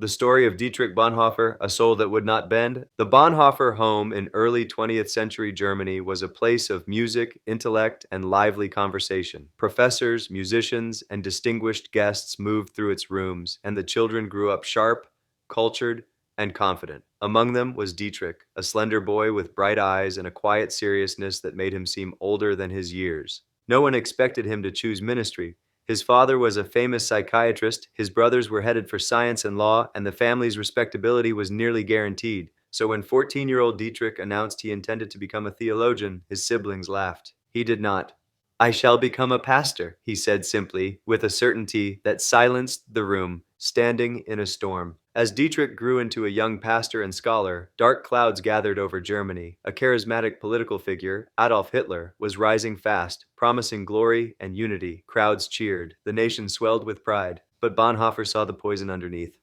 The story of Dietrich Bonhoeffer, a soul that would not bend. The Bonhoeffer home in early 20th century Germany was a place of music, intellect, and lively conversation. Professors, musicians, and distinguished guests moved through its rooms, and the children grew up sharp, cultured, and confident. Among them was Dietrich, a slender boy with bright eyes and a quiet seriousness that made him seem older than his years. No one expected him to choose ministry. His father was a famous psychiatrist, his brothers were headed for science and law, and the family's respectability was nearly guaranteed. So when 14-year-old Dietrich announced he intended to become a theologian, his siblings laughed. He did not. "I shall become a pastor," he said simply, with a certainty that silenced the room, standing in a storm. As Dietrich grew into a young pastor and scholar, dark clouds gathered over Germany. A charismatic political figure, Adolf Hitler, was rising fast, promising glory and unity. Crowds cheered. The nation swelled with pride. But Bonhoeffer saw the poison underneath.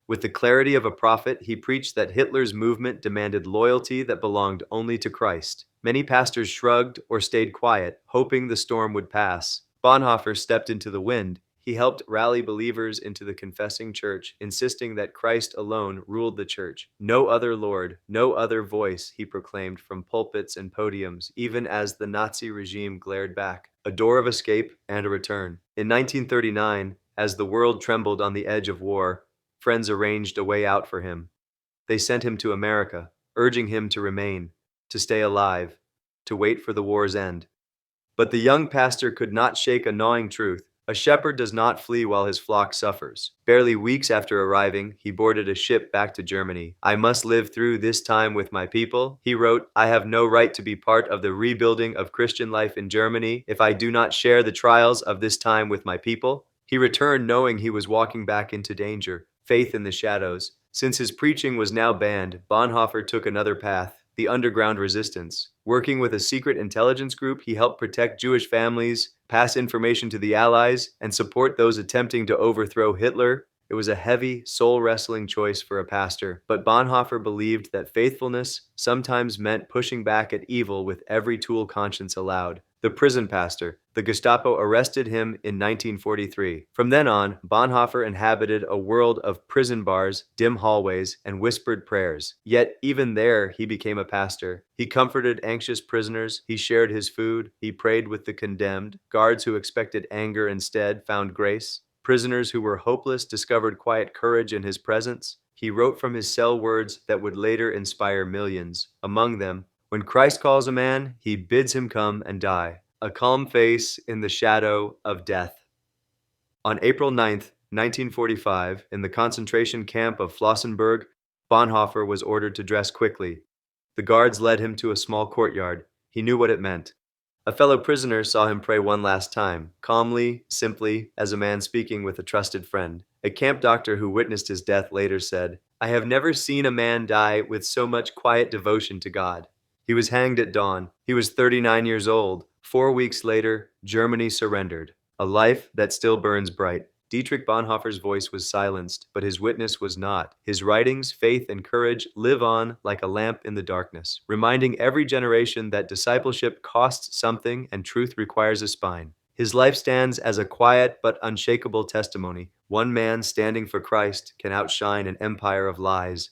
With the clarity of a prophet, he preached that Hitler's movement demanded loyalty that belonged only to Christ. Many pastors shrugged or stayed quiet, hoping the storm would pass. Bonhoeffer stepped into the wind. He helped rally believers into the confessing church, insisting that Christ alone ruled the church. No other Lord, no other voice, he proclaimed from pulpits and podiums, even as the Nazi regime glared back. A door of escape and a return. In 1939, as the world trembled on the edge of war, friends arranged a way out for him. They sent him to America, urging him to remain, to stay alive, to wait for the war's end. But the young pastor could not shake a gnawing truth. A shepherd does not flee while his flock suffers. Barely weeks after arriving, he boarded a ship back to Germany. "I must live through this time with my people," he wrote. "I have no right to be part of the rebuilding of Christian life in Germany if I do not share the trials of this time with my people." He returned knowing he was walking back into danger, faith in the shadows. Since his preaching was now banned, Bonhoeffer took another path, the underground resistance. Working with a secret intelligence group, he helped protect Jewish families, pass information to the Allies, and support those attempting to overthrow Hitler. It was a heavy, soul-wrestling choice for a pastor, but Bonhoeffer believed that faithfulness sometimes meant pushing back at evil with every tool conscience allowed. The prison pastor. The Gestapo arrested him in 1943. From then on, Bonhoeffer inhabited a world of prison bars, dim hallways, and whispered prayers. Yet, even there, he became a pastor. He comforted anxious prisoners, he shared his food, he prayed with the condemned. Guards who expected anger instead found grace. Prisoners who were hopeless discovered quiet courage in his presence. He wrote from his cell words that would later inspire millions. Among them, "When Christ calls a man, he bids him come and die. A calm face in the shadow of death." On April 9th, 1945, in the concentration camp of Flossenburg, Bonhoeffer was ordered to dress quickly. The guards led him to a small courtyard. He knew what it meant. A fellow prisoner saw him pray one last time, calmly, simply, as a man speaking with a trusted friend. A camp doctor who witnessed his death later said, "I have never seen a man die with so much quiet devotion to God." He was hanged at dawn. He was 39 years old. 4 weeks later, Germany surrendered. A life that still burns bright. Dietrich Bonhoeffer's voice was silenced, but his witness was not. His writings, faith, and courage live on like a lamp in the darkness, reminding every generation that discipleship costs something and truth requires a spine. His life stands as a quiet but unshakable testimony. One man standing for Christ can outshine an empire of lies.